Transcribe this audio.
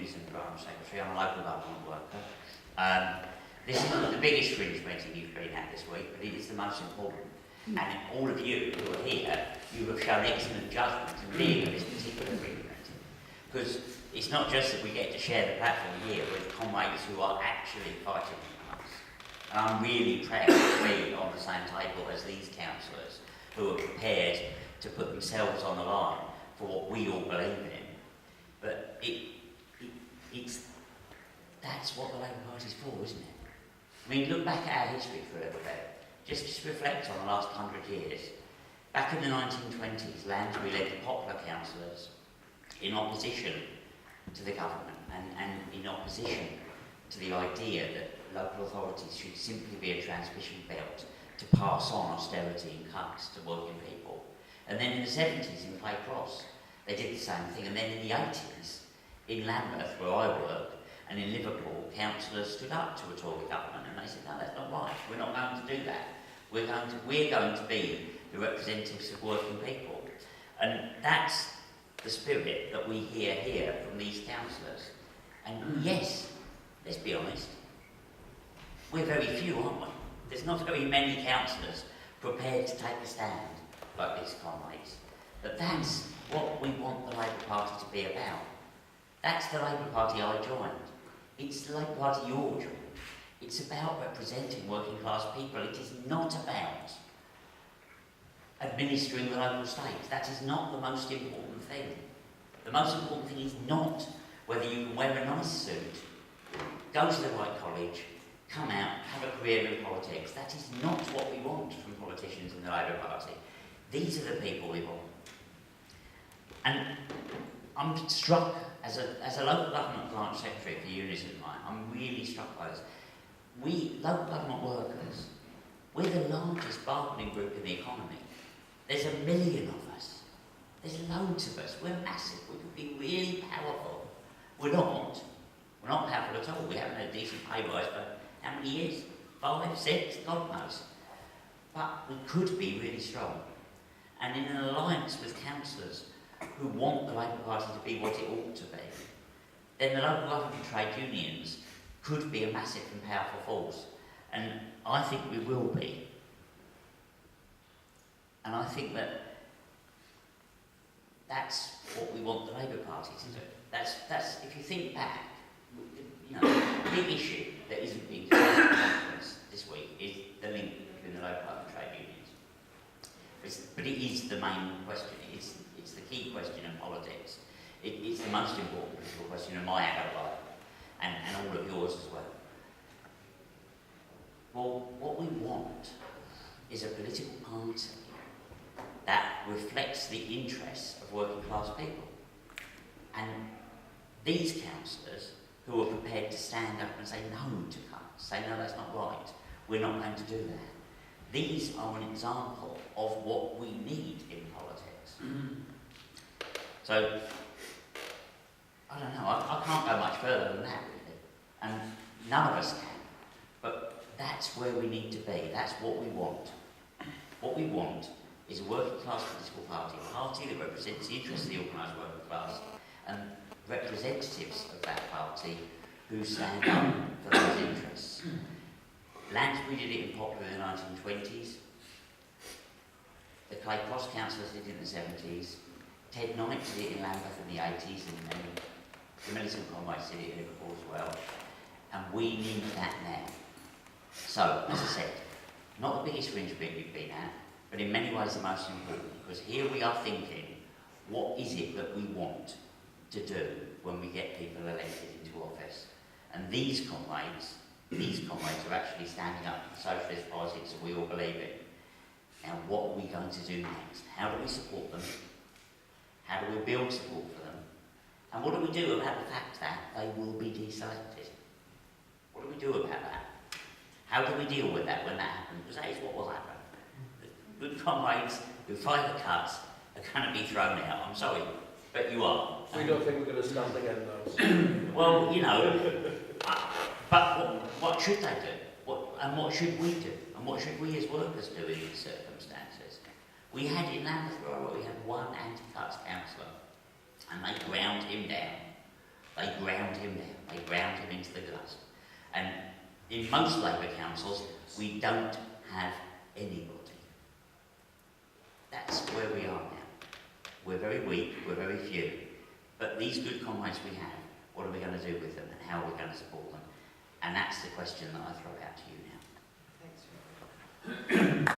Unison branch secretary. I'm a local government worker. This is not the biggest fringe meeting you've been at this week, but it is the most important. And all of you who are here, you have shown excellent judgment in being at this particular fringe meeting. Because it's not just that we get to share the platform here with comrades who are actually fighting for us. And I'm really proud to be on the same table as these councillors who are prepared to put themselves on the line for what we all believe in. But that's what the Labour Party's for, isn't it? I mean, look back at our history for a little bit. Just reflect on the last 100 years. Back in the 1920s, Lansbury led the popular councillors in opposition to the government and in opposition to the idea that local authorities should simply be a transmission belt to pass on austerity and cuts to working people. And then in the 70s in Clay Cross, they did the same thing. And then in the 80s, in Lambeth, where I work, and in Liverpool, councillors stood up to a Tory government and they said, no, that's not right. We're not going to do that. We're going to be the representatives of working people. And that's the spirit that we hear here from these councillors. And yes, let's be honest, we're very few, aren't we? There's not very many councillors prepared to take a stand like these comrades. But that's what we want the Labour Party to be about. That's the Labour Party I joined. It's the Labour Party you're joined. It's about representing working class people. It is not about administering the local state. That is not the most important thing. The most important thing is not whether you can wear a nice suit, go to the right college, come out, have a career in politics. That is not what we want from politicians in the Labour Party. These are the people we want. And I'm struck, as a local government branch secretary for Unison, I'm really struck by this. We, local government workers, we're the largest bargaining group in the economy. There's 1 million of us. There's loads of us. We're massive. We could be really powerful. We're not. We're not powerful at all. We haven't had a decent pay rise for how many years? 5, 6, God knows. But we could be really strong. And in an alliance with councillors who want the Labour Party to be what it ought to be, then the local government trade unions could be a massive and powerful force. And I think we will be. And I think that that's what we want the Labour Party to do. That's if you think back, you know, the big issue that isn't being discussed in conference this week is the link between the local government trade unions. But it is the main question. It's the key question in politics. It's the most important political question in my adult life, and all of yours as well. Well, what we want is a political party that reflects the interests of working class people. And these councillors who are prepared to stand up and say no to cuts, say no, that's not right, we're not going to do that. These are an example of what we need in politics. So, I don't know, I can't go much further than that, really. And none of us can. But that's where we need to be. That's what we want. What we want is a working class political party, a party that represents the interests of the organised working class, and representatives of that party who stand up for those interests. Lansbury did it in Popular in the 1920s. The Clay Cross councillors did it in the 70s. Ted Knight did it in Lambeth in the 80s, and the militant comrades did it in Liverpool as well. And we need that now. So, as I said, not the biggest fringe bit we've been at, but in many ways the most important, because here we are thinking, what is it that we want to do when we get people elected into office? And these comrades are actually standing up for the socialist politics that we all believe in. Now, what are we going to do next? How do we support them? How do we build support for them? And what do we do about the fact that they will be deselected? What do we do about that? How do we deal with that when that happens? Because that is what will happen. The good comrades who fight the cuts are going to be thrown out. I'm sorry, but you are. We don't think we're going to stand again, though. Well, you know, but what should they do? And what should we do? And what should we as workers do in these circumstances? We had in Lambeth, we had one anti-cuts councillor, and they ground him down They ground him down. They ground him into the dust. And in most Labour councils, we don't have anybody. That's where we are now. We're very weak, we're very few. But these good comrades we have, what are we going to do with them and how are we going to support them? And that's the question that I throw out to you now. Thanks.